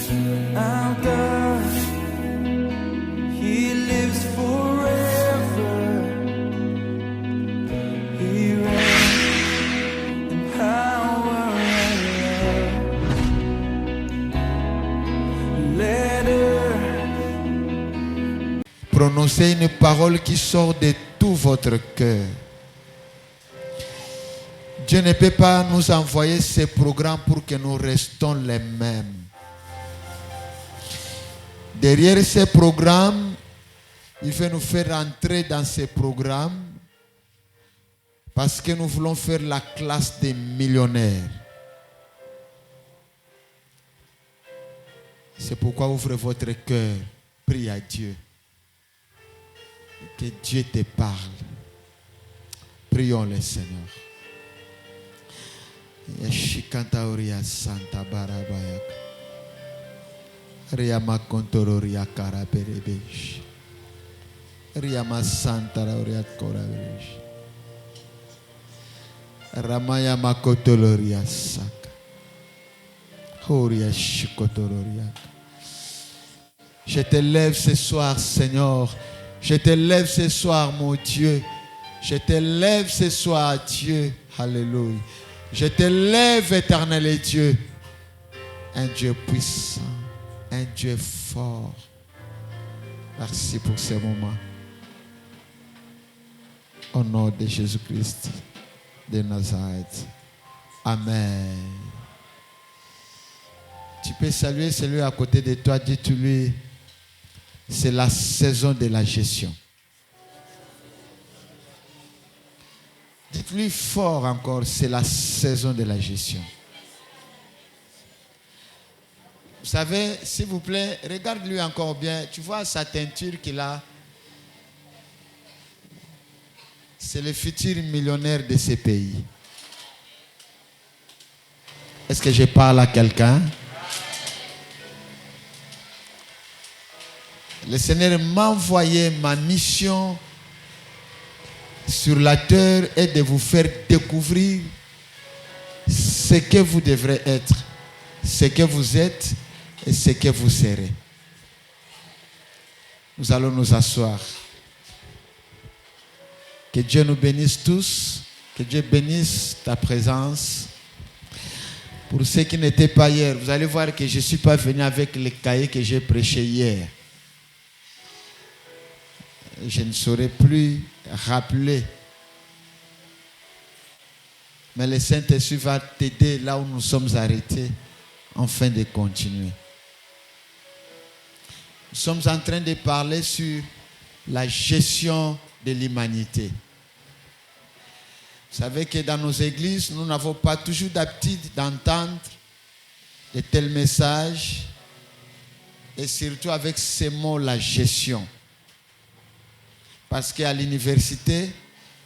Our God, He lives forever. He reigns in power and love. Let earth Prononcez une parole qui sort de tout votre cœur. Dieu ne peut pas nous envoyer ces programmes pour que nous restons les mêmes. Derrière ces programmes, il veut nous faire entrer dans ces programmes parce que nous voulons faire la classe des millionnaires. C'est pourquoi ouvrez votre cœur, prie à Dieu. Que Dieu te parle. Prions le Seigneur. Yashikantauria Santa Barabayak. Riama Contororia Caraberebesh. Riama Santa Lauria Coraberesh. Ramaya Makotoloria Saka. Horia Shikotoloria. Je te lève ce soir, Seigneur. Je te lève ce soir, mon Dieu. Je te lève ce soir, Dieu. Alléluia. Je te lève, éternel Dieu. Un Dieu puissant. Un Dieu fort. Merci pour ce moment. Au nom de Jésus-Christ de Nazareth. Amen. Tu peux saluer celui à côté de toi. Dis-lui, c'est la saison de la gestion. Dites-lui fort encore, c'est la saison de la gestion. Vous savez, s'il vous plaît, regarde-lui encore bien. Tu vois sa teinture qu'il a. C'est le futur millionnaire de ce pays. Est-ce que je parle à quelqu'un? Le Seigneur m'a envoyé ma mission sur la terre est de vous faire découvrir ce que vous devrez être, ce que vous êtes et ce que vous serez. Nous allons nous asseoir. Que Dieu nous bénisse tous, que Dieu bénisse ta présence. Pour ceux qui n'étaient pas hier, vous allez voir que je ne suis pas venu avec les cahiers que j'ai prêchés hier. Je ne saurais plus rappeler. Mais le Saint-Esprit va t'aider là où nous sommes arrêtés afin de continuer. Nous sommes en train de parler sur la gestion de l'humanité. Vous savez que dans nos églises, nous n'avons pas toujours d'habitude d'entendre de tels messages et surtout avec ces mots, la gestion. Parce qu'à l'université,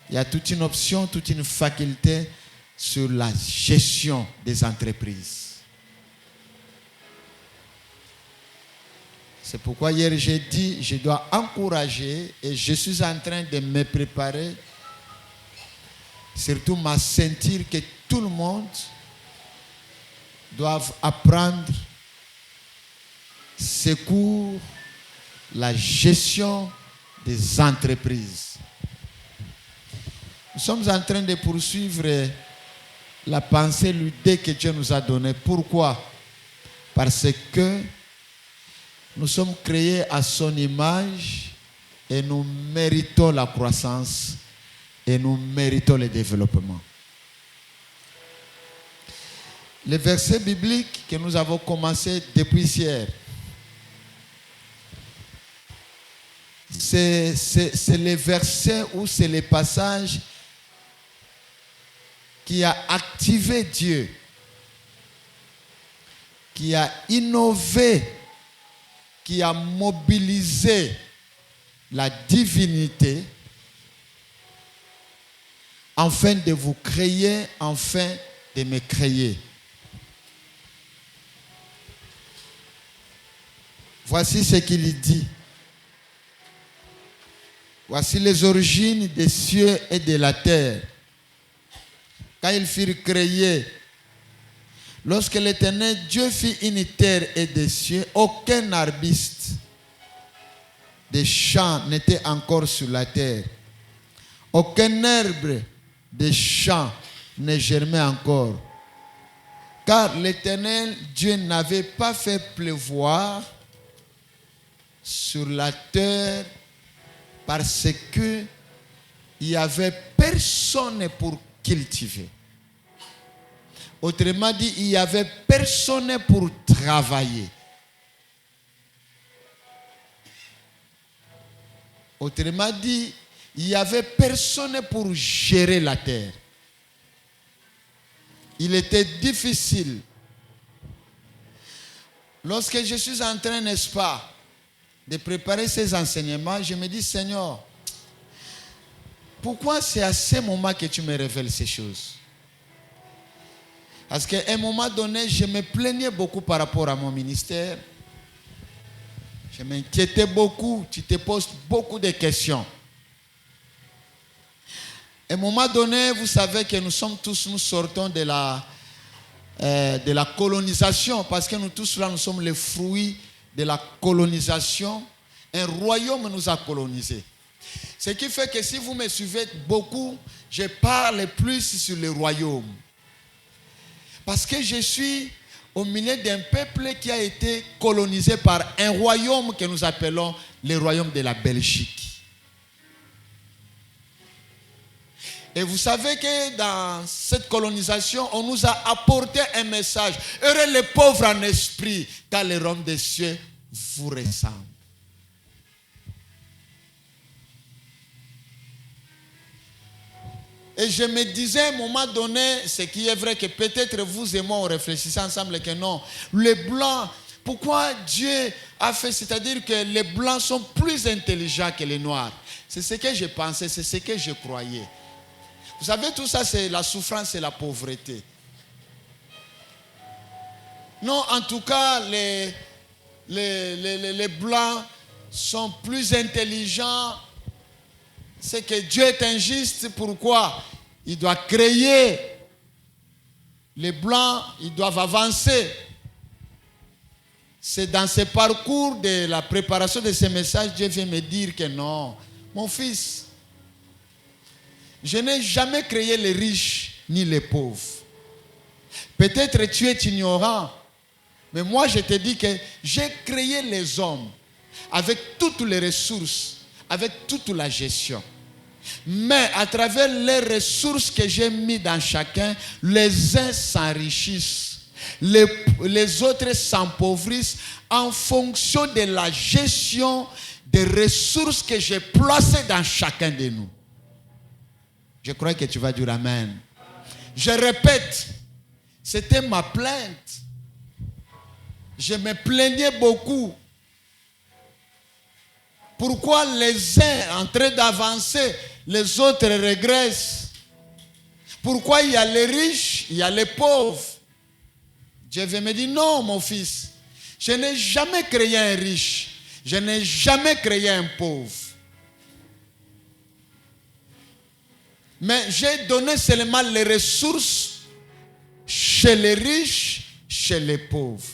il y a toute une option, toute une faculté sur la gestion des entreprises. C'est pourquoi hier j'ai dit, je dois encourager et je suis en train de me préparer, surtout ma ceinture, que tout le monde doit apprendre ce cours, la gestion des entreprises. Nous sommes en train de poursuivre la pensée, l'idée que Dieu nous a donnée. Pourquoi? Parce que nous sommes créés à son image et nous méritons la croissance et nous méritons le développement. Le verset biblique que nous avons commencé depuis hier, c'est le verset ou c'est le passage qui a activé Dieu, qui a innové, qui a mobilisé la divinité afin de vous créer, afin de me créer. Voici ce qu'il dit. Voici les origines des cieux et de la terre. Quand ils furent créés, Lorsque l'Éternel Dieu fit une terre et des cieux, aucun arbuste des champs n'était encore sur la terre. Aucun herbe des champs ne germait encore. Car l'Éternel Dieu n'avait pas fait pleuvoir sur la terre parce que il n'y avait personne pour cultiver. Autrement dit, il n'y avait personne pour travailler. Autrement dit, il n'y avait personne pour gérer la terre. Il était difficile. Lorsque je suis en train, n'est-ce pas, de préparer ces enseignements, je me dis, Seigneur, pourquoi c'est à ce moment que tu me révèles ces choses? Parce qu'à un moment donné, je me plaignais beaucoup par rapport à mon ministère. Je m'inquiétais beaucoup. Tu te poses beaucoup de questions. À un moment donné, vous savez que nous sortons de la colonisation, parce que nous tous là, nous sommes les fruits de la colonisation. Un royaume nous a colonisés. Ce qui fait que si vous me suivez beaucoup, je parle plus sur le royaume. Parce que je suis au milieu d'un peuple qui a été colonisé par un royaume que nous appelons le royaume de la Belgique. Et vous savez que dans cette colonisation, on nous a apporté un message. Heureux les pauvres en esprit, car le royaume des cieux vous ressemble. Et je me disais à un moment donné, ce qui est vrai que peut-être vous et moi on réfléchissait ensemble que non, les blancs, pourquoi Dieu a fait, c'est-à-dire que les blancs sont plus intelligents que les noirs. C'est ce que je pensais, c'est ce que je croyais. Vous savez, tout ça c'est la souffrance et la pauvreté. Non, en tout cas, les blancs sont plus intelligents. C'est que Dieu est injuste. Pourquoi? Il doit créer. Les blancs, ils doivent avancer. C'est dans ce parcours de la préparation de ces messages, Dieu vient me dire que non, mon fils, je n'ai jamais créé les riches ni les pauvres. Peut-être tu es ignorant, mais moi je te dis que j'ai créé les hommes avec toutes les ressources, avec toute la gestion. Mais à travers les ressources que j'ai mises dans chacun, les uns s'enrichissent, les autres s'empauvrissent en fonction de la gestion des ressources que j'ai placées dans chacun de nous. Je crois que tu vas dire Amen. Je répète, c'était ma plainte. Je me plaignais beaucoup. Pourquoi les uns en train d'avancer, les autres régressent? Pourquoi il y a les riches, il y a les pauvres? Dieu veut me dire, non mon fils, je n'ai jamais créé un riche, je n'ai jamais créé un pauvre. Mais j'ai donné seulement les ressources chez les riches, chez les pauvres.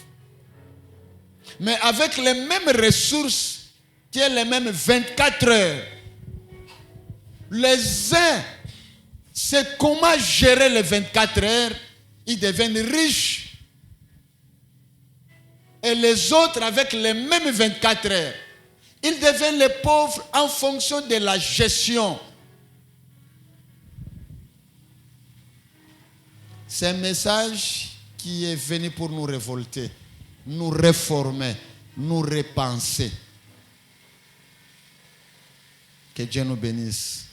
Mais avec les mêmes ressources, qui est les mêmes 24 heures. Les uns, c'est comment gérer les 24 heures, ils deviennent riches. Et les autres, avec les mêmes 24 heures, ils deviennent les pauvres en fonction de la gestion. C'est un message qui est venu pour nous révolter, nous réformer, nous repenser. Que Dieu nous bénisse.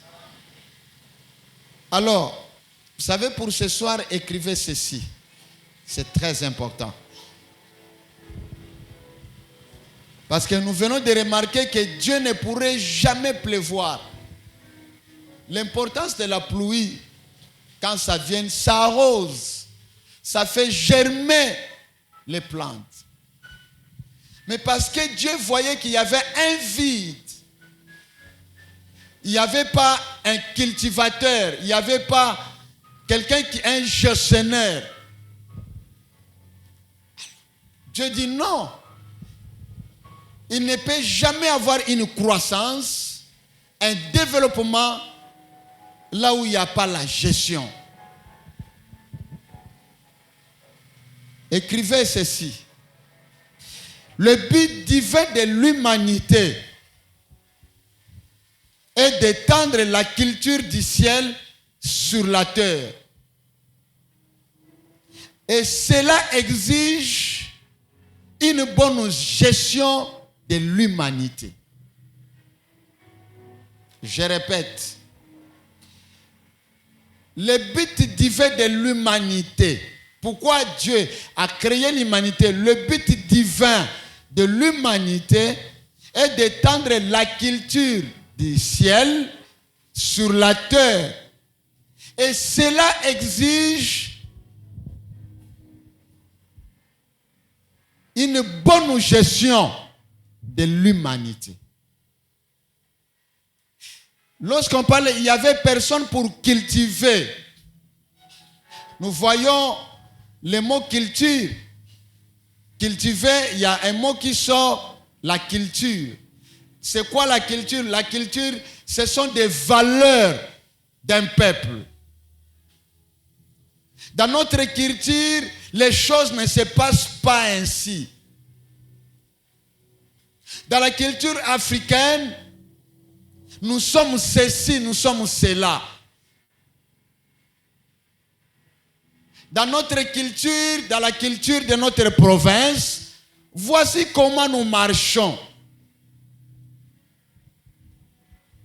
Alors, vous savez, pour ce soir, écrivez ceci. C'est très important. Parce que nous venons de remarquer que Dieu ne pourrait jamais pleuvoir. L'importance de la pluie, quand ça vient, ça arrose. Ça fait germer les plantes. Mais parce que Dieu voyait qu'il y avait un vide, il n'y avait pas un cultivateur, il n'y avait pas quelqu'un qui est un gestionnaire. Dieu dit non. Il ne peut jamais avoir une croissance, un développement là où il n'y a pas la gestion. Écrivez ceci. Le but divin de l'humanité est d'étendre la culture du ciel sur la terre. Et cela exige une bonne gestion de l'humanité. Je répète. Le but divin de l'humanité. Pourquoi Dieu a créé l'humanité? Le but divin de l'humanité est d'étendre la culture du ciel sur la terre. Et cela exige une bonne gestion de l'humanité. Lorsqu'on parle, il n'y avait personne pour cultiver. Nous voyons le mot culture. Cultiver, il y a un mot qui sort, la culture. C'est quoi la culture? La culture, ce sont des valeurs d'un peuple. Dans notre culture, les choses ne se passent pas ainsi. Dans la culture africaine, nous sommes ceci, nous sommes cela. Dans notre culture, dans la culture de notre province, voici comment nous marchons.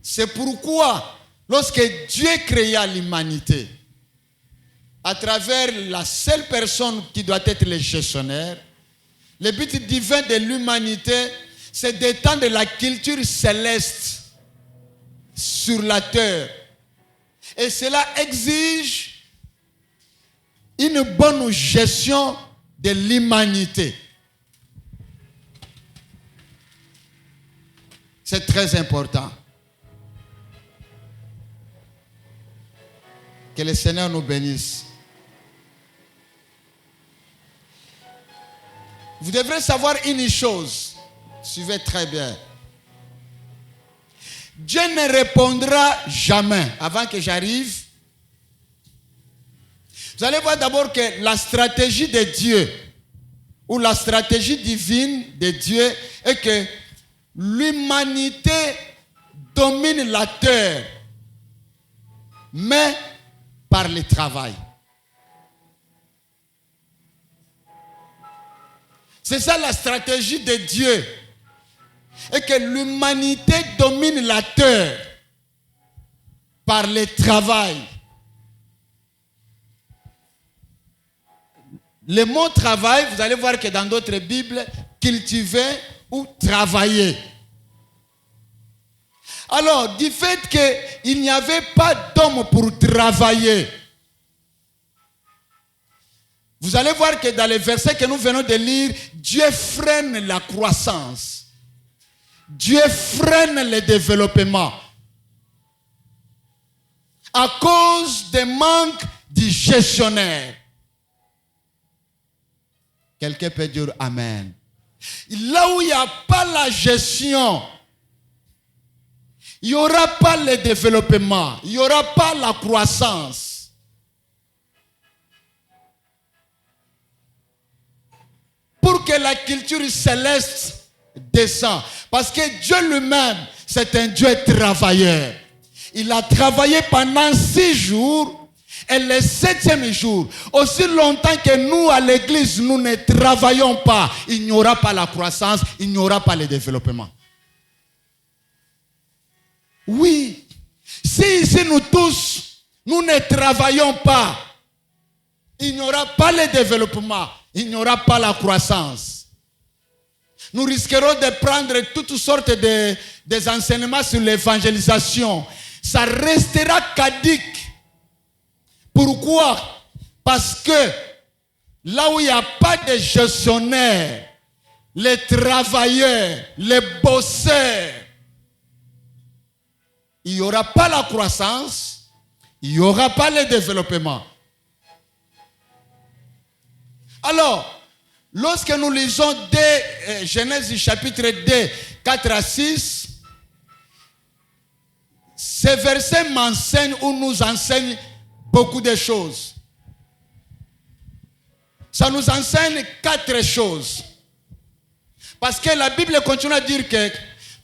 C'est pourquoi, lorsque Dieu créa l'humanité, à travers la seule personne qui doit être le gestionnaire, le but divin de l'humanité, c'est d'étendre la culture céleste sur la terre. Et cela exige une bonne gestion de l'humanité. C'est très important. Que le Seigneur nous bénisse. Vous devrez savoir une chose. Suivez très bien. Dieu ne répondra jamais avant que j'arrive. Vous allez voir d'abord que la stratégie de Dieu ou la stratégie divine de Dieu est que l'humanité domine la terre, mais par le travail. C'est ça la stratégie de Dieu. Et que l'humanité domine la terre par le travail. Le mot travail, vous allez voir que dans d'autres Bibles, cultiver ou travailler. Alors, du fait qu'il n'y avait pas d'homme pour travailler, vous allez voir que dans les versets que nous venons de lire, Dieu freine la croissance. Dieu freine le développement. À cause des manques du gestionnaire. Quelqu'un peut dire Amen. Là où il n'y a pas la gestion, il n'y aura pas le développement, il n'y aura pas la croissance. Pour que la culture céleste descend. Parce que Dieu lui-même, c'est un Dieu travailleur. Il a travaillé pendant 6 jours et le 7e jour, aussi longtemps que nous à l'église, nous ne travaillons pas, il n'y aura pas la croissance, il n'y aura pas le développement. Oui, si ici nous tous, nous ne travaillons pas, il n'y aura pas le développement, il n'y aura pas la croissance. Nous risquerons de prendre toutes sortes des enseignements sur l'évangélisation. Ça restera caduque. Pourquoi? Parce que là où il n'y a pas de gestionnaire, les travailleurs, les bosseurs, il n'y aura pas la croissance, il n'y aura pas le développement. Alors, lorsque nous lisons Genèse chapitre 2, 4 à 6, ces versets m'enseignent ou nous enseignent beaucoup de choses. Ça nous enseigne 4 choses. Parce que la Bible continue à dire que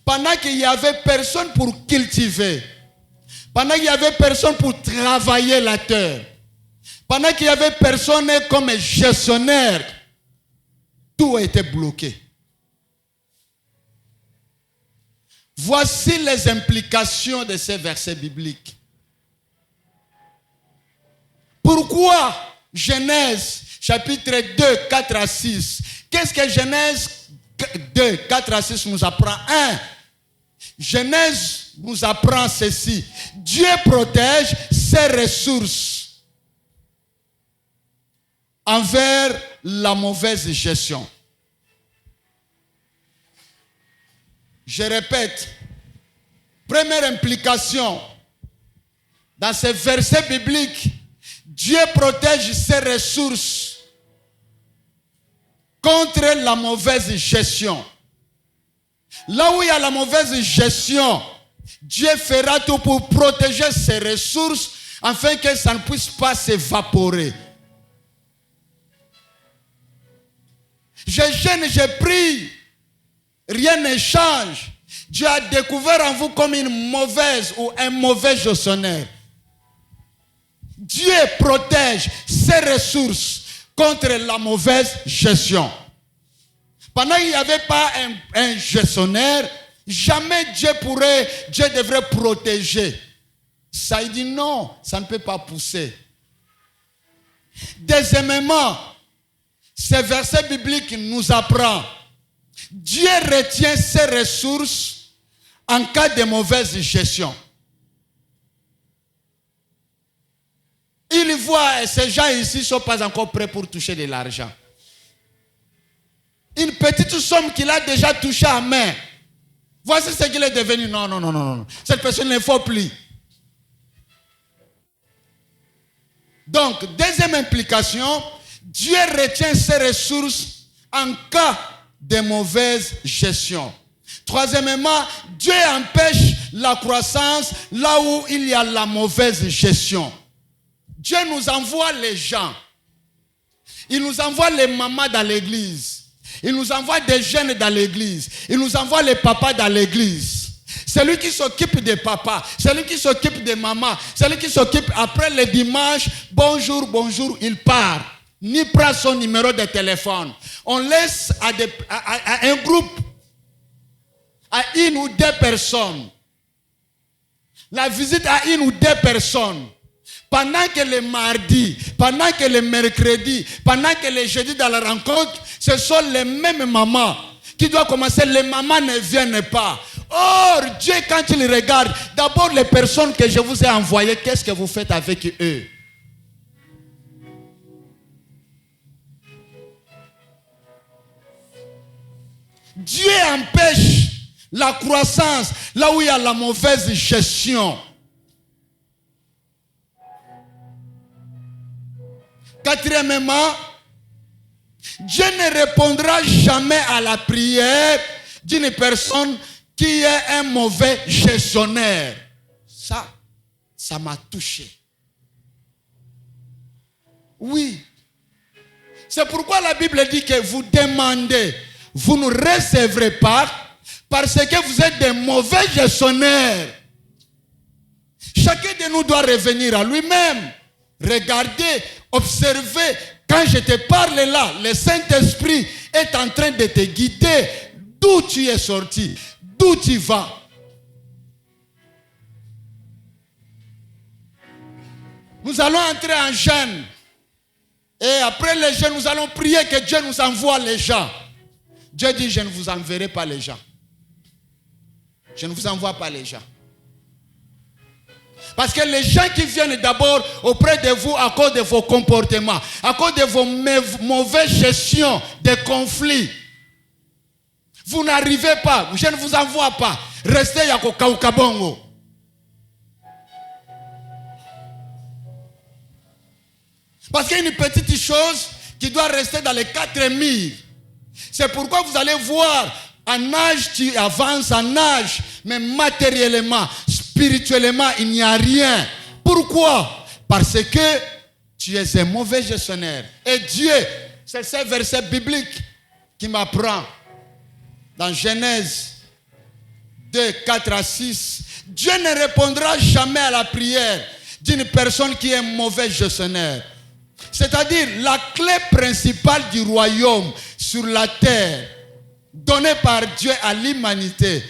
pendant qu'il n'y avait personne pour cultiver, pendant qu'il n'y avait personne pour travailler la terre, pendant qu'il n'y avait personne comme gestionnaire, tout a été bloqué. Voici les implications de ces versets bibliques. Pourquoi Genèse chapitre 2, 4 à 6? Qu'est-ce que Genèse 2, 4 à 6 nous apprend? 1. Genèse nous apprend ceci. Dieu protège ses ressources envers la mauvaise gestion. Je répète, première implication dans ces versets bibliques, Dieu protège ses ressources contre la mauvaise gestion. Là où il y a la mauvaise gestion, Dieu fera tout pour protéger ses ressources afin que ça ne puisse pas s'évaporer. Je gêne, je prie, rien ne change. Dieu a découvert en vous comme une mauvaise ou un mauvais gestionnaire. Dieu protège ses ressources contre la mauvaise gestion. Pendant qu'il n'y avait pas un gestionnaire, jamais Dieu devrait protéger. Ça, il dit non, ça ne peut pas pousser. Deuxièmement, ce verset biblique nous apprend, Dieu retient ses ressources en cas de mauvaise gestion. Il voit, ces gens ici ne sont pas encore prêts pour toucher de l'argent. Une petite somme qu'il a déjà touchée à main. Voici ce qu'il est devenu. Non. Cette personne ne faut plus. Donc, deuxième implication, Dieu retient ses ressources en cas de mauvaise gestion. Troisièmement, Dieu empêche la croissance là où il y a la mauvaise gestion. Dieu nous envoie les gens. Il nous envoie les mamans dans l'église. Il nous envoie des jeunes dans l'église. Il nous envoie les papas dans l'église. Celui qui s'occupe des papas, celui qui s'occupe des mamans, celui qui s'occupe après le dimanche, bonjour, il part. Ni prend son numéro de téléphone. On laisse à un groupe, à une ou deux personnes, la visite à une ou deux personnes. Pendant que le mardi, pendant que le mercredi, pendant que le jeudi dans la rencontre, ce sont les mêmes mamans qui doivent commencer. Les mamans ne viennent pas. Or, Dieu, quand il regarde, d'abord les personnes que je vous ai envoyées, qu'est-ce que vous faites avec eux? Dieu empêche la croissance là où il y a la mauvaise gestion. Quatrièmement, Dieu ne répondra jamais à la prière d'une personne qui est un mauvais gestionnaire. Ça m'a touché. Oui. C'est pourquoi la Bible dit que vous demandez, vous ne recevrez pas parce que vous êtes des mauvais gestionnaires. Chacun de nous doit revenir à lui-même. Regardez, observez, quand je te parle là, le Saint-Esprit est en train de te guider. D'où tu es sorti, d'où tu vas. Nous allons entrer en jeûne. Et après le jeûne, nous allons prier que Dieu nous envoie les gens. Dieu dit, je ne vous enverrai pas les gens. Je ne vous envoie pas les gens. Parce que les gens qui viennent d'abord auprès de vous à cause de vos comportements, à cause de vos mauvaises gestions des conflits, vous n'arrivez pas, je ne vous envoie pas. Restez à Kaukabongo. Parce qu'il y a une petite chose qui doit rester dans les 4 murs. C'est pourquoi vous allez voir, en âge, tu avances en âge, mais matériellement, spirituellement, il n'y a rien. Pourquoi? Parce que tu es un mauvais gestionnaire. Et Dieu, c'est ce verset biblique qui m'apprend dans Genèse 2, 4 à 6. Dieu ne répondra jamais à la prière d'une personne qui est un mauvais gestionnaire. C'est-à-dire, la clé principale du royaume sur la terre, donnée par Dieu à l'humanité,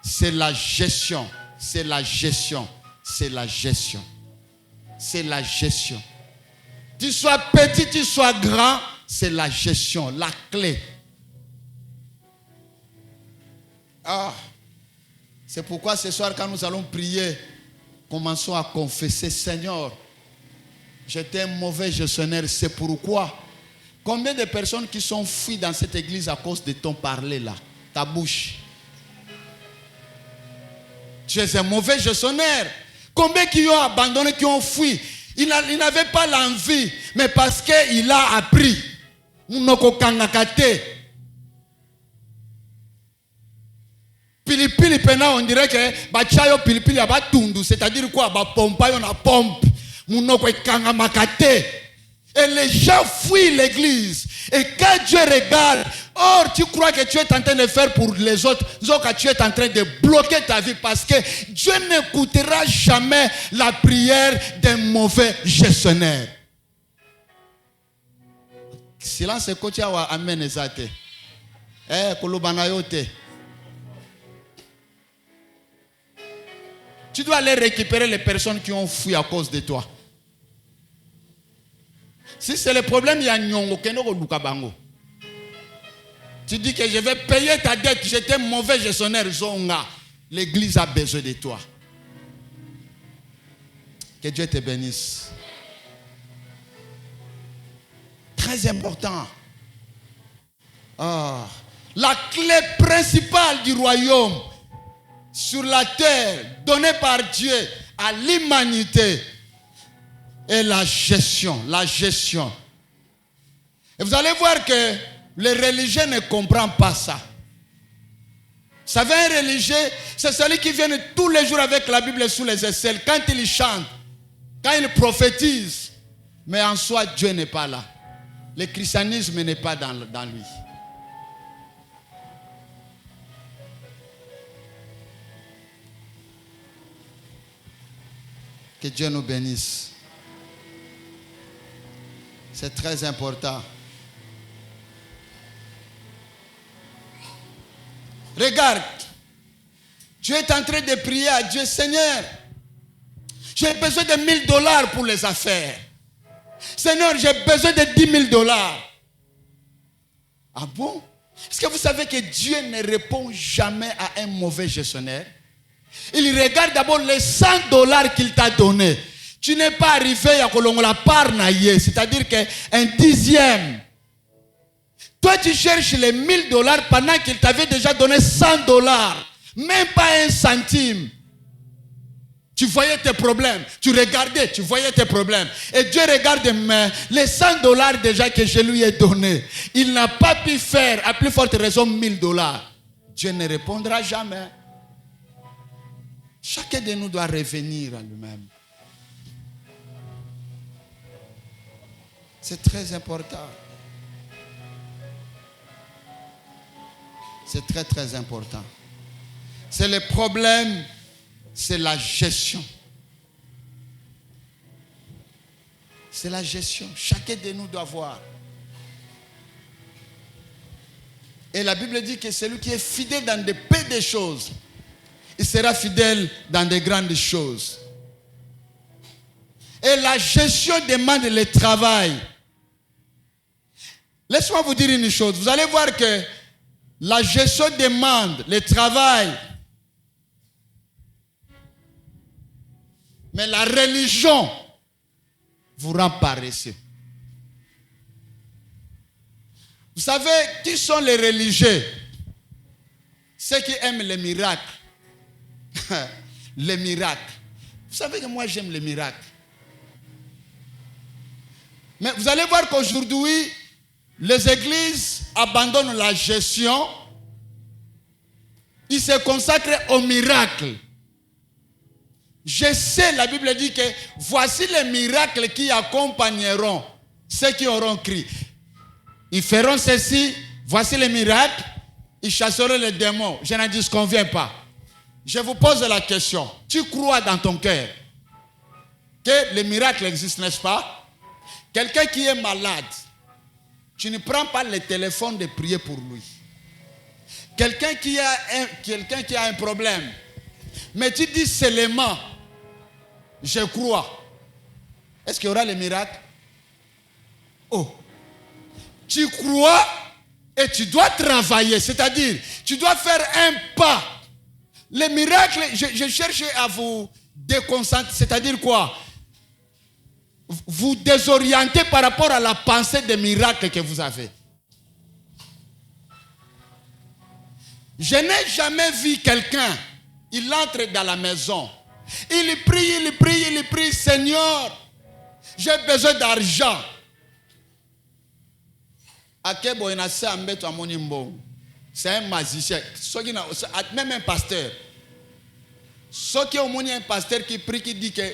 c'est la gestion. C'est la gestion. C'est la gestion. C'est la gestion. Tu sois petit, tu sois grand, c'est la gestion, la clé. C'est pourquoi ce soir, quand nous allons prier, commençons à confesser, Seigneur, j'étais un mauvais gestionnaire, c'est pourquoi. Combien de personnes qui sont fuies dans cette église à cause de ton parler là, ta bouche? Tu es un mauvais gestionnaire. Combien qui ont abandonné, qui ont fui? Il n'avait pas l'envie, mais parce qu'il a appris. Pilipili pena, on dirait que bachayo pilipili abatundu, c'est-à-dire quoi? Ba pompa yo na pompe. Munoko kanga makate. Et les gens fuient l'église. Et quand Dieu regarde, or tu crois que tu es en train de faire pour les autres, que tu es en train de bloquer ta vie parce que Dieu n'écoutera jamais la prière d'un mauvais gestionnaire. Silence kotia wa amen ezate. Kolobana yote. Tu dois aller récupérer les personnes qui ont fui à cause de toi. Si c'est le problème, il y a nyongo kenoko lukabango. Tu dis que je vais payer ta dette, j'étais mauvais gestionnaire zonga. L'église a besoin de toi. Que Dieu te bénisse. Très important. La clé principale du royaume sur la terre, donnée par Dieu à l'humanité, est la gestion. La gestion. Et vous allez voir que les religieux ne comprennent pas ça. Vous savez, un religieux, c'est celui qui vient tous les jours avec la Bible sous les aisselles. Quand il chante, quand il prophétise, mais en soi, Dieu n'est pas là. Le christianisme n'est pas dans lui. Que Dieu nous bénisse. C'est très important. Regarde, tu es en train de prier à Dieu, Seigneur, j'ai besoin de $1000 pour les affaires. Seigneur, j'ai besoin de $10,000. Ah bon? Est-ce que vous savez que Dieu ne répond jamais à un mauvais gestionnaire? Il regarde d'abord les $100 qu'il t'a donné. Tu n'es pas arrivé à Kolongola Parnaye, c'est-à-dire qu'un dixième. Toi, tu cherches les $1000 pendant qu'il t'avait déjà donné $100. Même pas un centime. Tu voyais tes problèmes. Tu regardais, tu voyais tes problèmes. Et Dieu regarde, mais les $100 déjà que je lui ai donné, il n'a pas pu faire, à plus forte raison, $1000. Dieu ne répondra jamais. Chacun de nous doit revenir à lui-même. C'est très important. C'est très très important. C'est le problème, c'est la gestion. C'est la gestion. Chacun de nous doit voir. Et la Bible dit que celui qui est fidèle dans de petites choses, il sera fidèle dans de grandes choses. Et la gestion demande le travail. Laissez-moi vous dire une chose. Vous allez voir que la gestion demande le travail. Mais la religion vous rend paresseux. Vous savez qui sont les religieux? Ceux qui aiment les miracles. Les miracles. Vous savez que moi j'aime les miracles. Mais vous allez voir qu'aujourd'hui, les églises abandonnent la gestion. Ils se consacrent au miracle. Je sais, la Bible dit que voici les miracles qui accompagneront ceux qui auront crié. Ils feront ceci, voici les miracles, ils chasseront les démons. Je n'en disconviens pas. Je vous pose la question. Tu crois dans ton cœur que les miracles existent, n'est-ce pas? Quelqu'un qui est malade, tu ne prends pas le téléphone de prier pour lui. Quelqu'un qui a un problème, mais tu dis seulement, je crois. Est-ce qu'il y aura les miracles? Oh, tu crois et tu dois travailler, c'est-à-dire, tu dois faire un pas. Les miracles, je cherche à vous déconcentrer, c'est-à-dire quoi? Vous désorienter par rapport à la pensée des miracles que vous avez. Je n'ai jamais vu quelqu'un, il entre dans la maison, il prie, Seigneur, j'ai besoin d'argent. C'est un magicien, même un pasteur. Ce qui est un pasteur qui prie, qui dit que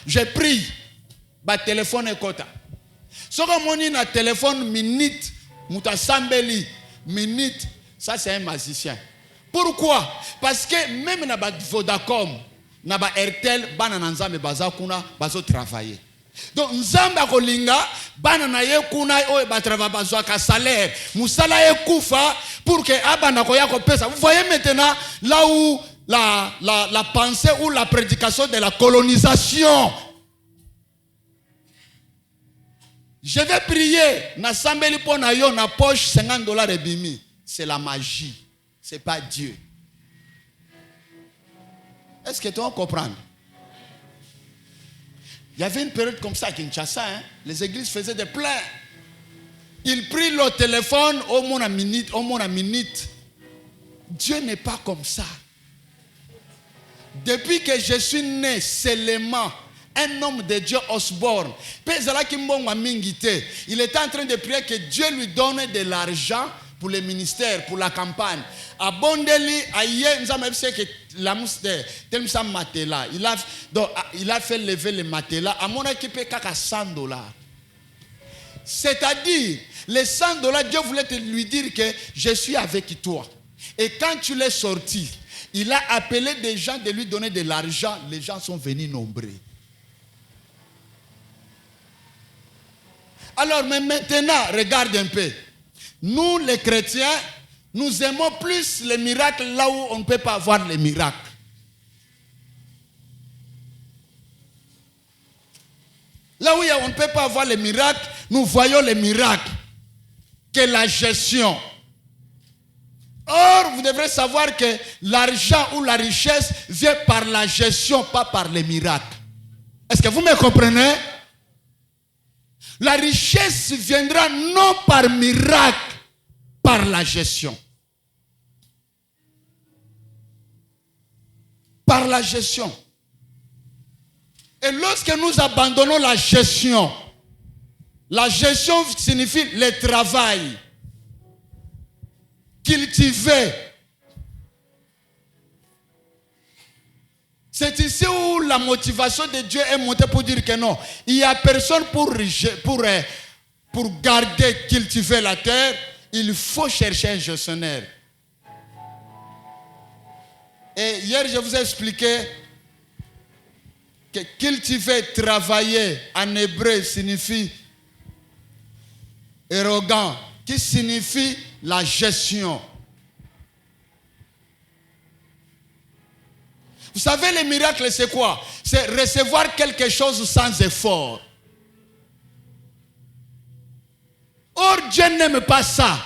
je prie, téléphone est kota. Ce qui est un téléphone minute, minute, ça c'est un magicien. Pourquoi? Parce que même na Vodacom, na Airtel, banananzambe bazakuna bazo travailler. Donc nzamba kolinga bana na ye kuna oyo batrava bazwa ka salaire musala ye kufa pour que abana koya ko pesa. Vous voyez maintenant là où la pensée ou la prédication de la colonisation. Je vais prier na sambeli pona yo na poche $50 et bimi. C'est la magie, c'est pas Dieu. Est-ce que tu vas comprendre? Il y avait une période comme ça à Kinshasa, hein? Les églises faisaient des plaies. Ils prient le téléphone au moins à minute. Dieu n'est pas comme ça. Depuis que je suis né, seulement un homme de Dieu Osborne, il était en train de prier que Dieu lui donne de l'argent pour le ministère, pour la campagne. À Bondeli, il a fait lever les matelas. À mon équipe, il a $100. C'est-à-dire, les $100, Dieu voulait lui dire que je suis avec toi. Et quand tu l'es sorti, il a appelé des gens de lui donner de l'argent. Les gens sont venus nombreux. Alors, mais maintenant, regarde un peu. Nous, les chrétiens, nous aimons plus les miracles là où on ne peut pas voir les miracles. Là où on ne peut pas voir les miracles, nous voyons les miracles. Que la gestion. Or, vous devrez savoir que l'argent ou la richesse vient par la gestion, pas par les miracles. Est-ce que vous me comprenez? La richesse viendra non par miracle, par la gestion. Par la gestion. Et lorsque nous abandonnons la gestion signifie le travail. Cultiver. C'est ici où la motivation de Dieu est montée pour dire que non, il n'y a personne pour garder, cultiver la terre. Il faut chercher un gestionnaire. Et hier, je vous ai expliqué que cultiver, travailler, en hébreu signifie arrogant, qui signifie la gestion. Vous savez, les miracles, c'est quoi? C'est recevoir quelque chose sans effort. Or, Dieu n'aime pas ça.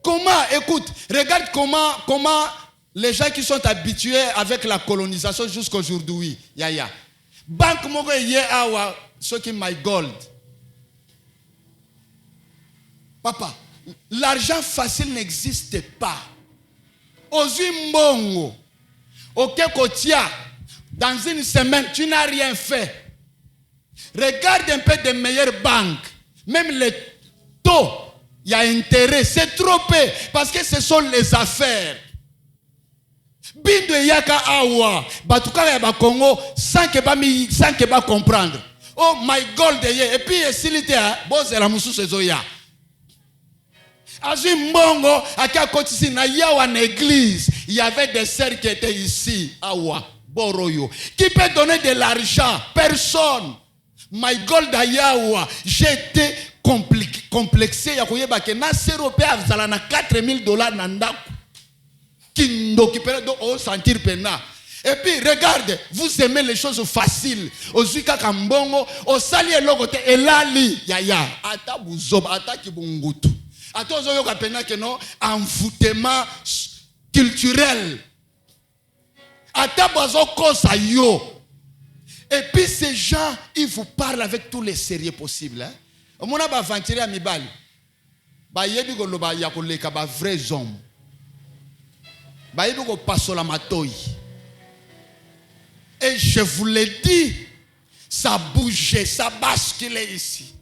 Comment? Écoute, regarde comment les gens qui sont habitués avec la colonisation jusqu'à aujourd'hui. Yaya. Banque moko ye awa soki my gold. Papa, l'argent facile n'existe pas. Ozui mbongo. Dans une semaine, tu n'as rien fait. Regarde un peu des meilleures banques. Même les taux, il y a intérêt. C'est trop peu parce que ce sont les affaires. Bindo yaka awa. Batuka ya Congo sans que ba comprendre. Oh my God. Et puis silité boss la musu sezoya. Azui mbongo akia kotisi na yawa na église. Il y avait des sœurs qui étaient ici awa boroyo. Qui peut donner de l'argent? Personne. My God ayawa, j'étais complexé ya koyeba ke na serope avzala na $4,000 na ndako. Kindo qui peut donc sentir pena. Et puis regarde, vous aimez les choses faciles. Ozuka kambongo, osali elokote elali yaya, ata buzoba, ata kibungutu. Ata ozoyo ka pena ke no envoûtement culturel. Ata bazo kosa yo. Et puis ces gens, ils vous parlent avec tous les sérieux possibles. Hein? On a aventuré à Mibali. Ba yebi ko loba ya ko leka ba vrais hommes. Ba yebi ko pasola matoi. Et je vous l'ai dit, ça bougeait, ça basculait ici.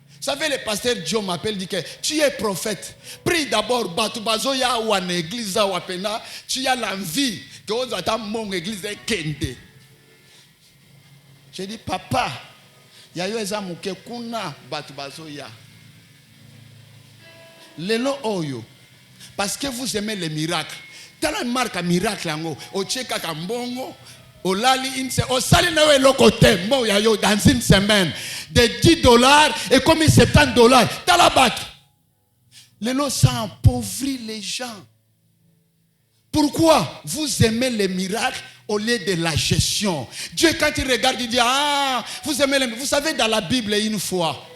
Vous savez, le pasteur Joe m'appelle, dit que tu es prophète. Prie d'abord, batubazo ya ou en église ou apena, tu as l'envie que on attend mon église est kende. J'ai dit, papa, il y a eu un mouké kuna batubazo ya. Lelo oyo, parce que vous aimez les miracles. T'as une marque à miracle yango, o cheka kambongo. Au salaire dans une semaine de $10 et comme $70 dans la bac. Les lots ça appauvrit les gens. Pourquoi vous aimez les miracles au lieu de la gestion? Dieu quand il regarde il dit vous aimez les... Vous savez dans la Bible une fois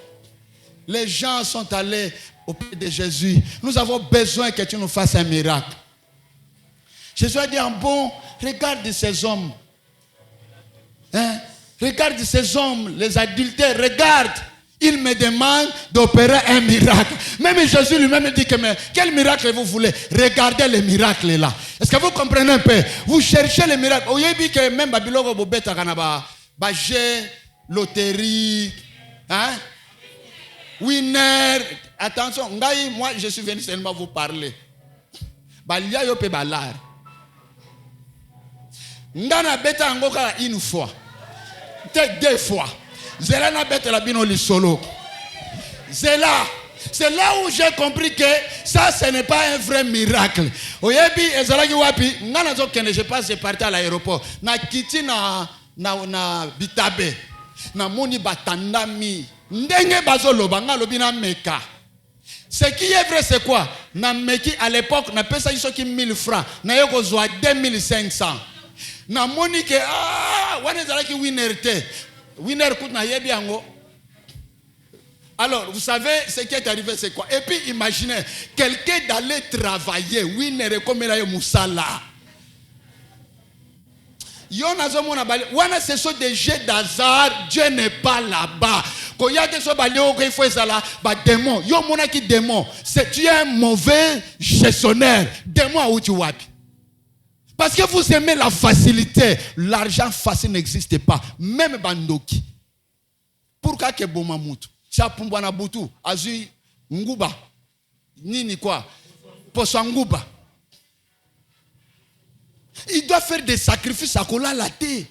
les gens sont allés auprès de Jésus. Nous avons besoin que tu nous fasses un miracle. Jésus a dit bon, regarde ces hommes. Hein? Regarde ces hommes, les adultères, regarde. Ils me demandent d'opérer un miracle. Même Jésus lui-même dit que mais quel miracle vous voulez? Regardez les miracles là. Est-ce que vous comprenez un peu? Vous cherchez les miracles. Vous avez que même Babylone Bobeta Kanaba, Bagé, loterie, hein? Winner. Attention, moi je suis venu seulement vous parler. Balia yo pe balar. Ndana beta ngoka une fois. Peut-être 2 fois. Zela na beta la bino li solo. Zela. C'est là où j'ai compris que ça ce n'est pas un vrai miracle. Oyebi ezala ki wapi ngana zo kende je passe parti à l'aéroport. Na kiti na bitabe. Na moni batandami. Ndenge bazoloba ngalobi na meka. Ce qui est vrai, c'est quoi? Na meki à l'époque, na pesa isoki 1000 francs. Na yoko zwa 2500. Na moni ke wane zalaki winner te. Winner coûte na yebi ango. Alors, vous savez, ce qui est arrivé, c'est quoi? Et puis, imaginez, quelqu'un d'aller travailler, winner comme il a eu Moussala. Ce sont des jets d'hasard, Dieu n'est pas là-bas. Quand il y a des choses il faut ça démon. Yo mona qui démon, c'est tu es un mauvais gestionnaire. Démon où tu vois. Parce que vous aimez la facilité, l'argent facile n'existe pas, même bandoki. Pourquoi que bomamutu? Chapumbana butu, azui nguba. Nini quoi? Posanguba. Il doit faire des sacrifices à coller la thé.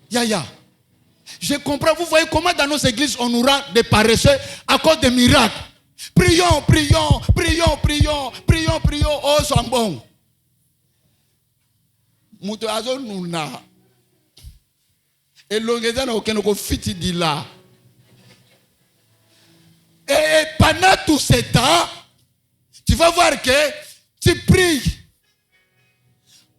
Yaya. Je comprends. Vous voyez comment dans nos églises on nous rend des paresseux à cause des miracles. Prions, prions, prions, prions, prions, prions. Oh, c'est bon. Muto azo nuna. Et l'ongéza n'a aucun fiti dit là. Et pendant tout ce temps, tu vas voir que tu pries.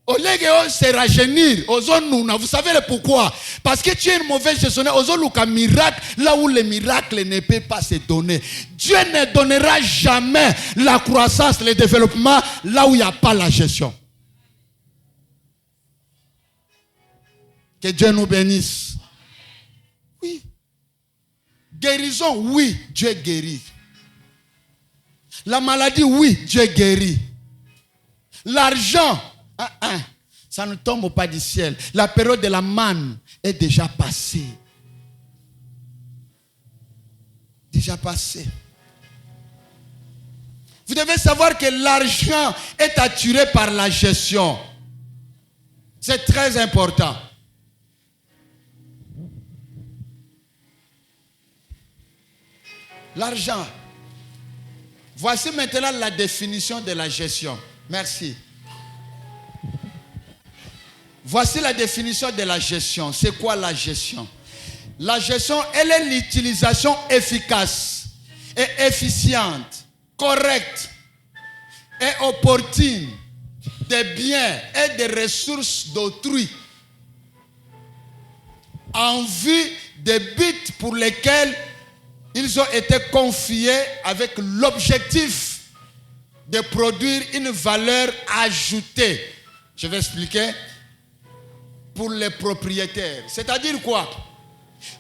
Au lieu de se rajeunir, vous savez pourquoi? Parce que tu es un mauvais gestionnaire. Un miracle, là où le miracle ne peut pas se donner. Dieu ne donnera jamais la croissance, le développement, là où il n'y a pas la gestion. Que Dieu nous bénisse. Oui. Guérison, oui, Dieu guérit. La maladie, oui, Dieu guérit. L'argent, ça ne tombe pas du ciel. La période de la manne est déjà passée. déjà passé. Vous devez savoir que l'argent est attiré par la gestion. C'est très important. L'argent. Voici maintenant la définition de la gestion. Merci. Voici la définition de la gestion. C'est quoi la gestion? La gestion, elle est l'utilisation efficace et efficiente, correcte et opportune des biens et des ressources d'autrui en vue des buts pour lesquels ils ont été confiés avec l'objectif de produire une valeur ajoutée. Je vais expliquer. Pour les propriétaires. C'est-à-dire quoi?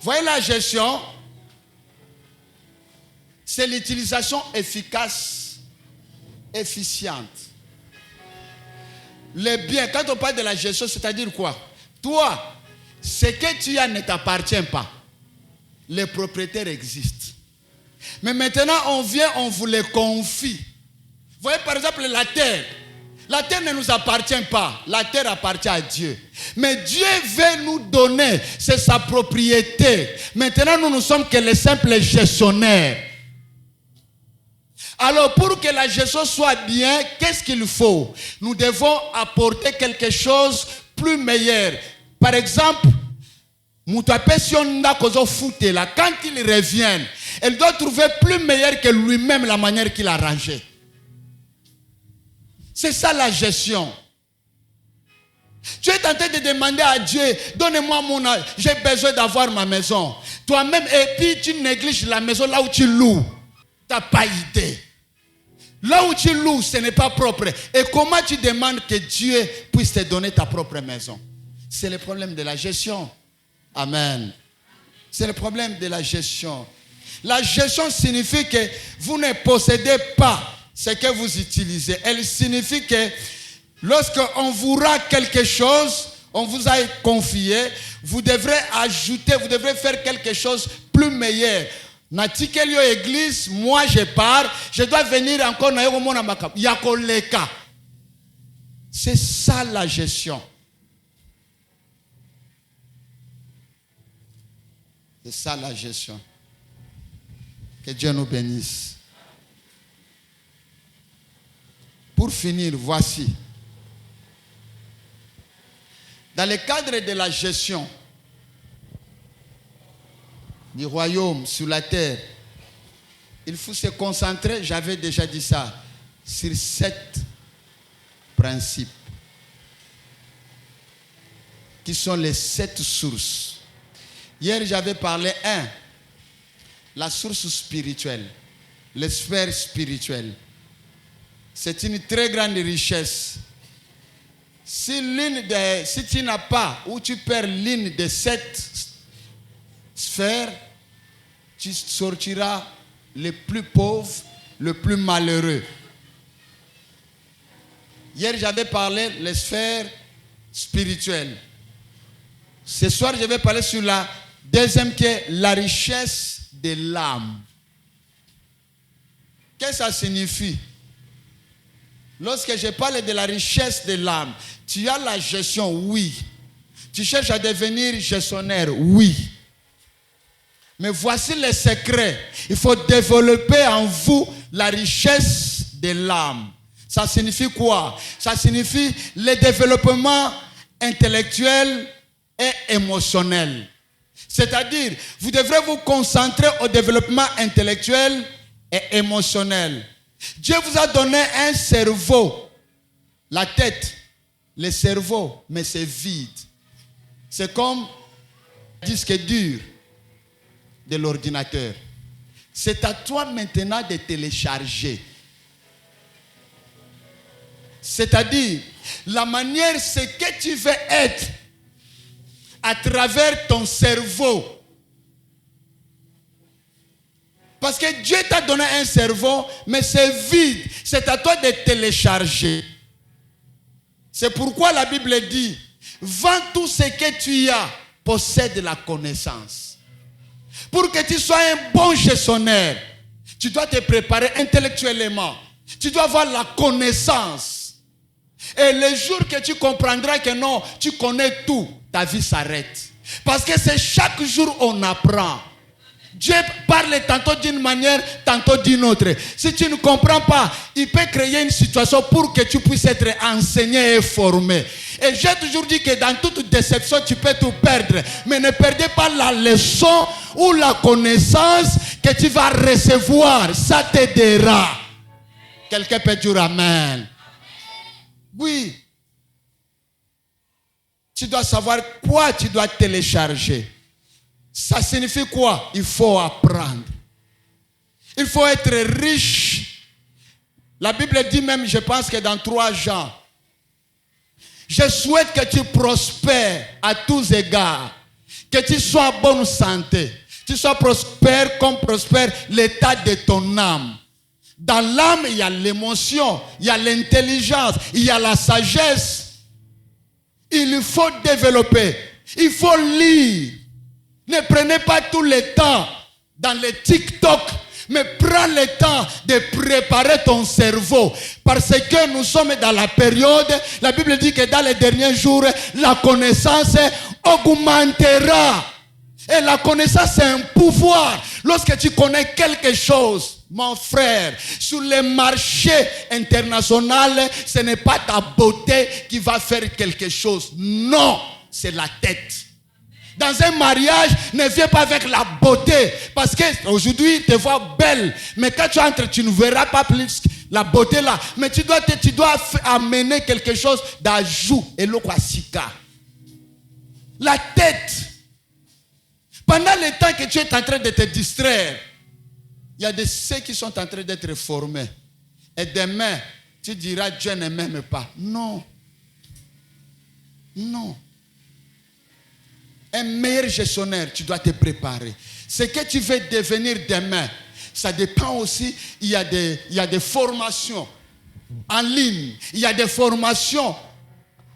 Voyez, la gestion, c'est l'utilisation efficace, efficiente. Les biens, quand on parle de la gestion, c'est-à-dire quoi? Toi, ce que tu as ne t'appartient pas. Les propriétaires existent. Mais maintenant, on vient, on vous les confie. Vous voyez, par exemple, la terre. La terre ne nous appartient pas. La terre appartient à Dieu. Mais Dieu veut nous donner. C'est sa propriété. Maintenant, nous ne sommes que les simples gestionnaires. Alors, pour que la gestion soit bien, qu'est-ce qu'il faut? Nous devons apporter quelque chose de plus meilleur. Par exemple, quand il revient, elle doit trouver plus meilleur que lui-même la manière qu'il a rangé. C'est ça la gestion. Tu es tenté de demander à Dieu, donnez-moi mon âge, j'ai besoin d'avoir ma maison. Toi-même, et puis tu négliges la maison là où tu loues. Tu n'as pas idée. Là où tu loues, ce n'est pas propre. Et comment tu demandes que Dieu puisse te donner ta propre maison? C'est le problème de la gestion. Amen. C'est le problème de la gestion. La gestion signifie que vous ne possédez pas ce que vous utilisez. Elle signifie que lorsqu'on vous rend quelque chose, on vous a confié, vous devrez ajouter, vous devrez faire quelque chose plus meilleur. Natikelio église, moi je pars, je dois venir encore na yoko mona makap. Yakoleka. C'est ça la gestion. C'est ça la gestion. Que Dieu nous bénisse. Pour finir, voici. Dans le cadre de la gestion du royaume sur la terre, il faut se concentrer, j'avais déjà dit ça, sur 7 principes qui sont les 7 sources. Hier, j'avais parlé, la source spirituelle, les sphères spirituelles. C'est une très grande richesse. Si tu n'as pas ou tu perds l'une de 7 sphères, tu sortiras le plus pauvre, le plus malheureux. Hier, j'avais parlé des sphères spirituelles. Ce soir, je vais parler sur la deuxième qui est la richesse de l'âme. Qu'est-ce que ça signifie? Lorsque je parle de la richesse de l'âme, tu as la gestion, oui. Tu cherches à devenir gestionnaire, oui. Mais voici le secret. Il faut développer en vous la richesse de l'âme. Ça signifie quoi? Ça signifie le développement intellectuel et émotionnel. C'est-à-dire, vous devrez vous concentrer au développement intellectuel et émotionnel. Dieu vous a donné un cerveau, la tête, le cerveau, mais c'est vide. C'est comme un disque dur de l'ordinateur. C'est à toi maintenant de télécharger. C'est-à-dire, la manière, ce que tu veux être à travers ton cerveau. Parce que Dieu t'a donné un cerveau, mais c'est vide. C'est à toi de télécharger. C'est pourquoi la Bible dit, vends tout ce que tu as, possède la connaissance. Pour que tu sois un bon gestionnaire, tu dois te préparer intellectuellement. Tu dois avoir la connaissance. Et le jour que tu comprendras que non, tu connais tout, ta vie s'arrête. Parce que c'est chaque jour on apprend. Dieu parle tantôt d'une manière, tantôt d'une autre. Si tu ne comprends pas, il peut créer une situation pour que tu puisses être enseigné et formé. Et j'ai toujours dit que dans toute déception, tu peux tout perdre. Mais ne perdez pas la leçon ou la connaissance que tu vas recevoir. Ça t'aidera. Quelqu'un peut dire Amen. Oui. Tu dois savoir quoi tu dois télécharger. Ça signifie quoi? Il faut apprendre. Il faut être riche. La Bible dit même, je pense que dans 3 Jean, je souhaite que tu prospères à tous égards, que tu sois en bonne santé, tu sois prospère comme prospère l'état de ton âme. Dans l'âme, il y a l'émotion, il y a l'intelligence, il y a la sagesse. Il faut développer, il faut lire. Ne prenez pas tout le temps dans les TikTok, mais prends le temps de préparer ton cerveau. Parce que nous sommes dans la période, la Bible dit que dans les derniers jours, la connaissance augmentera. Et la connaissance, c'est un pouvoir. Lorsque tu connais quelque chose, mon frère, sur le marché international, ce n'est pas ta beauté qui va faire quelque chose. Non, c'est la tête. Dans un mariage, ne viens pas avec la beauté. Parce qu'aujourd'hui, tu te vois belle. Mais quand tu entres, tu ne verras pas plus la beauté là. Mais tu dois amener quelque chose d'ajout. Et le kwasika. La tête. Pendant le temps que tu es en train de te distraire, il y a de ceux qui sont en train d'être formés. Et demain, tu diras, Dieu ne m'aime pas. Non. Non. Un meilleur gestionnaire, tu dois te préparer. Ce que tu veux devenir demain, ça dépend aussi. Il y a des formations en ligne. Il y a des formations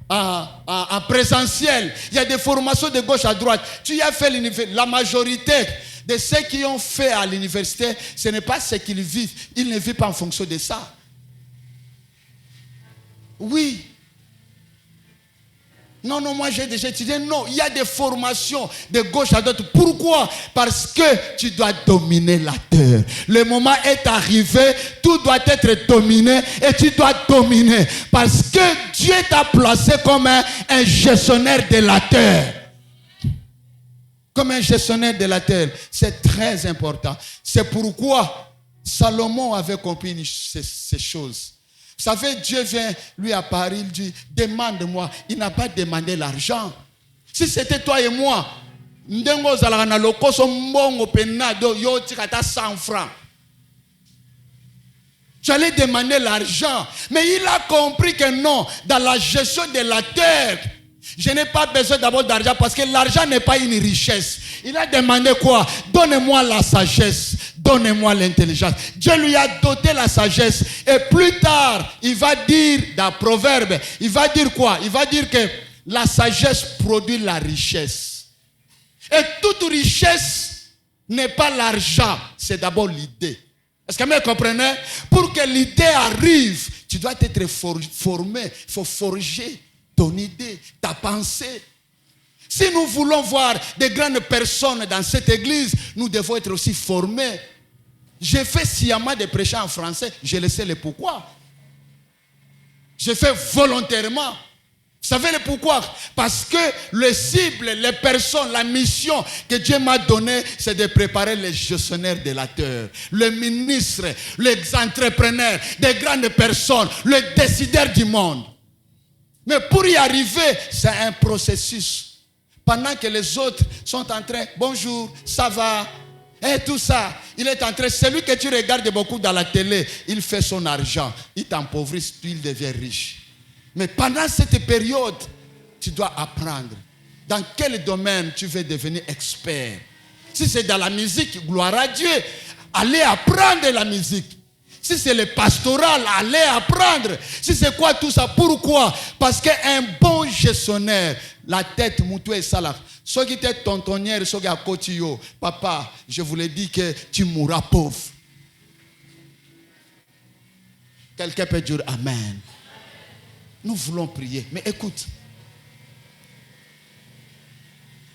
en présentiel. Il y a des formations de gauche à droite. Tu as fait l'université. La majorité de ceux qui ont fait à l'université, ce n'est pas ce qu'ils vivent. Ils ne vivent pas en fonction de ça. Oui. Non, moi j'ai déjà étudié. Non, il y a des formations de gauche à droite. Pourquoi? Parce que tu dois dominer la terre. Le moment est arrivé, tout doit être dominé et tu dois dominer. Parce que Dieu t'a placé comme un gestionnaire de la terre. Comme un gestionnaire de la terre. C'est très important. C'est pourquoi Salomon avait compris ces choses. Vous savez, Dieu vient lui à Paris, il dit, demande-moi. Il n'a pas demandé l'argent. Si c'était toi et moi, 100 francs. Tu allais demander l'argent. Mais il a compris que non, dans la gestion de la terre, je n'ai pas besoin d'abord d'argent parce que l'argent n'est pas une richesse. Il a demandé quoi? Donnez-moi la sagesse. Donnez-moi l'intelligence. Dieu lui a doté la sagesse. Et plus tard, il va dire dans Proverbe, il va dire quoi? Il va dire que la sagesse produit la richesse. Et toute richesse n'est pas l'argent. C'est d'abord l'idée. Est-ce que vous comprenez? Pour que l'idée arrive, tu dois être formé. Il faut forger ton idée, ta pensée. Si nous voulons voir de grandes personnes dans cette église, nous devons être aussi formés. J'ai fait sciemment de prêcher en français, je le sais le pourquoi. J'ai fait volontairement. Vous savez le pourquoi? Parce que le cible, les personnes, la mission que Dieu m'a donnée, c'est de préparer les gestionnaires de la terre, le ministre, les entrepreneurs, des grandes personnes, les décideurs du monde. Mais pour y arriver, c'est un processus. Pendant que les autres sont en train, bonjour, ça va, et tout ça, il est en train, celui que tu regardes beaucoup dans la télé, il fait son argent, il t'empauvrit, puis il devient riche. Mais pendant cette période, tu dois apprendre. Dans quel domaine tu veux devenir expert? Si c'est dans la musique, gloire à Dieu, allez apprendre la musique. Si c'est le pastoral, allez apprendre. Si c'est quoi tout ça, pourquoi? Parce qu'un bon gestionnaire, la tête, moutou et salak. Ceux qui étaient tontonnières, ceux qui à côté, papa, je vous l'ai dit que tu mourras pauvre. Quelqu'un peut dire Amen. Nous voulons prier. Mais écoute,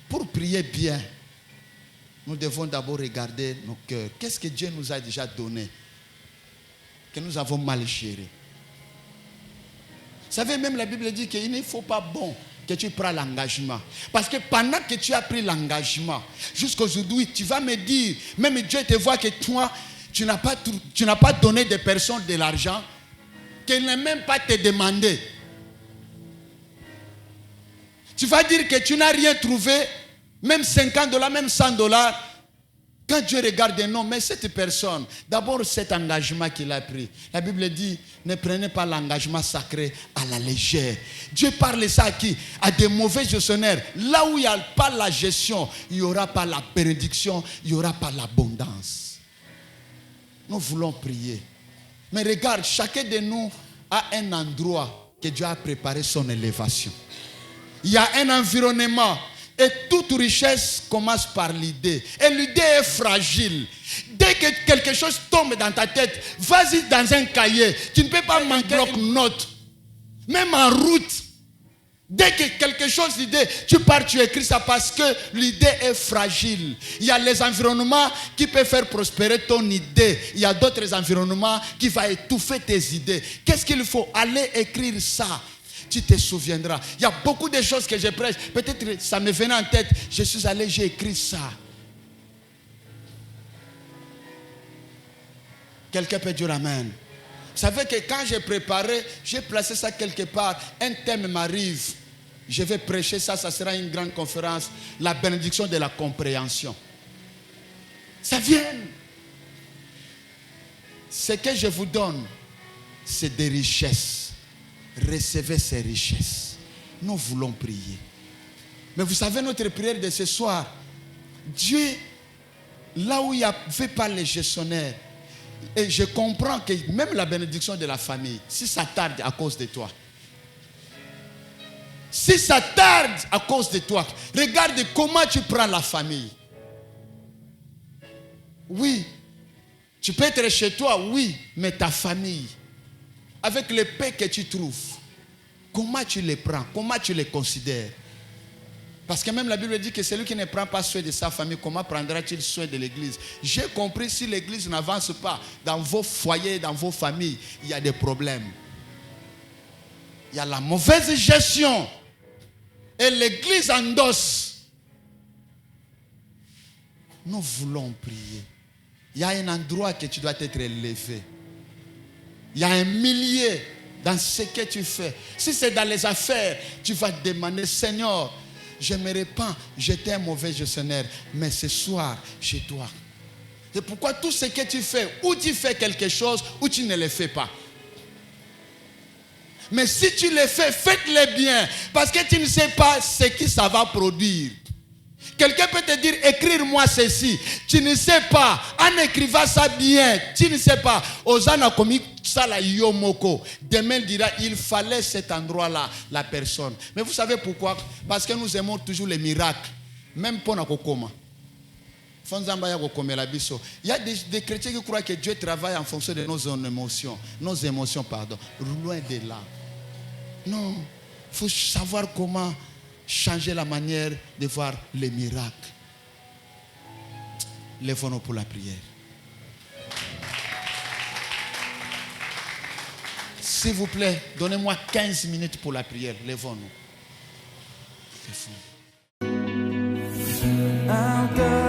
pour prier bien, nous devons d'abord regarder nos cœurs. Qu'est-ce que Dieu nous a déjà donné, que nous avons mal géré? Vous savez, même la Bible dit qu'il ne faut pas bon que tu prends l'engagement. Parce que pendant que tu as pris l'engagement, jusqu'à aujourd'hui, tu vas me dire, même Dieu te voit que toi, tu n'as pas donné des personnes de l'argent, qu'elles n'ont même pas te demandé. Tu vas dire que tu n'as rien trouvé, même $50, même $100. Quand Dieu regarde un homme, mais cette personne, d'abord cet engagement qu'il a pris. La Bible dit, ne prenez pas l'engagement sacré à la légère. Dieu parle ça à qui? À des mauvais gestionnaires. Là où il n'y a pas la gestion, il n'y aura pas la bénédiction, il n'y aura pas l'abondance. Nous voulons prier. Mais regarde, chacun de nous a un endroit que Dieu a préparé son élévation. Il y a un environnement. Et toute richesse commence par l'idée. Et l'idée est fragile. Dès que quelque chose tombe dans ta tête, vas-y dans un cahier. Tu ne peux pas manquer une note. Même en route. Dès que quelque chose d'idée, tu pars, tu écris ça parce que l'idée est fragile. Il y a les environnements qui peuvent faire prospérer ton idée. Il y a d'autres environnements qui vont étouffer tes idées. Qu'est-ce qu'il faut? Aller écrire ça. Tu te souviendras. Il y a beaucoup de choses que je prêche. Peut-être ça me venait en tête. Je suis allé, j'ai écrit ça. Quelqu'un peut dire Amen. Vous savez que quand j'ai préparé, j'ai placé ça quelque part. Un thème m'arrive. Je vais prêcher ça. Ça sera une grande conférence. La bénédiction de la compréhension. Ça vient. Ce que je vous donne, c'est des richesses. Recevez ces richesses. Nous voulons prier. Mais vous savez, notre prière de ce soir, Dieu, là où il n'y avait pas les gestionnaires, et je comprends que même la bénédiction de la famille, si ça tarde à cause de toi, si ça tarde à cause de toi, regarde comment tu prends la famille. Oui, tu peux être chez toi, oui, mais ta famille, avec les paix que tu trouves, comment tu les prends? Comment tu les considères? Parce que même la Bible dit que celui qui ne prend pas soin de sa famille, comment prendra-t-il soin de l'église? J'ai compris, si l'église n'avance pas dans vos foyers, dans vos familles, il y a des problèmes. Il y a la mauvaise gestion. Et l'église endosse. Nous voulons prier. Il y a un endroit que tu dois être élevé. Il y a un millier dans ce que tu fais. Si c'est dans les affaires, tu vas demander, Seigneur, je me répands, j'étais un mauvais gestionnaire, mais ce soir, chez toi. C'est pourquoi tout ce que tu fais, ou tu fais quelque chose, ou tu ne le fais pas. Mais si tu le fais, faites-le bien, parce que tu ne sais pas ce que ça va produire. Quelqu'un peut te dire, écrire-moi ceci. Tu ne sais pas. En écrivant ça bien, tu ne sais pas. Osana commis ça la yomoko. Demain dira, il fallait cet endroit-là, la personne. Mais vous savez pourquoi? Parce que nous aimons toujours les miracles. Même pour nos kokoma. Il y a des chrétiens qui croient que Dieu travaille en fonction de nos émotions. Nos émotions, pardon. Loin de là. Non. Il faut savoir comment changer la manière de voir les miracles. Lèvons-nous pour la prière. S'il vous plaît, donnez-moi 15 minutes pour la prière. Lèvons-nous. I'll go.